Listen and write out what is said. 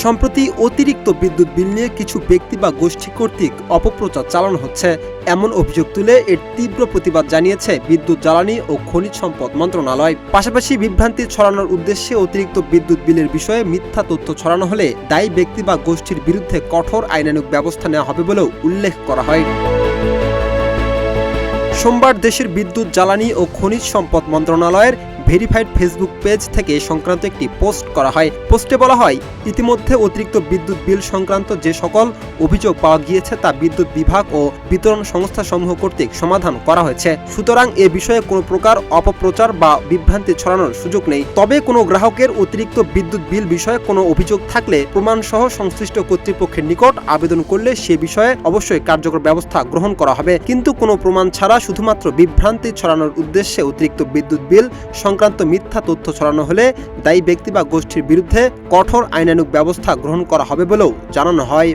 সম্প্রতি অতিরিক্ত বিদ্যুৎ বিল নিয়ে কিছু ব্যক্তি বা গোষ্ঠী কর্তৃক অপপ্রচার চালানো হচ্ছে এমন অভিযোগ তুলে এর তীব্র প্রতিবাদ জানিয়েছে বিদ্যুৎ জ্বালানি ও খনিজ সম্পদ মন্ত্রণালয়। পাশাপাশি বিভ্রান্তি ছড়ানোর উদ্দেশ্যে অতিরিক্ত বিদ্যুৎ বিলের বিষয়ে মিথ্যা তথ্য ছড়ানো হলে দায়ী ব্যক্তি বা গোষ্ঠীর বিরুদ্ধে কঠোর আইনানুগ ব্যবস্থা নেওয়া হবে বলেও উল্লেখ করা হয়। সোমবার দেশের বিদ্যুৎ জ্বালানি ও খনিজ সম্পদ মন্ত্রণালয়ের ভেরিফাইড ফেসবুক পেজ থেকে সংক্রান্ত একটি পোস্ট করা হয়। পোস্টে বলা হয়, ইতিমধ্যে অতিরিক্ত বিদ্যুৎ বিল সংক্রান্ত যে সকল অভিযোগ পাওয়া গিয়েছে তা বিদ্যুৎ বিভাগ ও বিতরণ সংস্থাসমূহ কর্তৃক সমাধান করা হয়েছে। সুতরাং এ বিষয়ে কোনো প্রকার অপপ্রচার বা বিভ্রান্তি ছড়ানোর সুযোগ নেই। তবে কোনো গ্রাহকের অতিরিক্ত বিদ্যুৎ বিল বিষয়ে কোনো অভিযোগ থাকলে প্রমাণসহ সংশ্লিষ্ট কর্তৃপক্ষের নিকট আবেদন করলে সে বিষয়ে অবশ্যই কার্যকর ব্যবস্থা গ্রহণ করা হবে। কিন্তু কোনো প্রমাণ ছাড়া শুধুমাত্র বিভ্রান্তি ছড়ানোর উদ্দেশ্যে অতিরিক্ত বিদ্যুৎ বিল সংক্রান্ত মিথ্যা তথ্য ছড়ানো হলে দায়ী ব্যক্তি বা গোষ্ঠীর বিরুদ্ধে কঠোর আইনানুগ ব্যবস্থা গ্রহণ করা হবে বলেও জানানো হয়।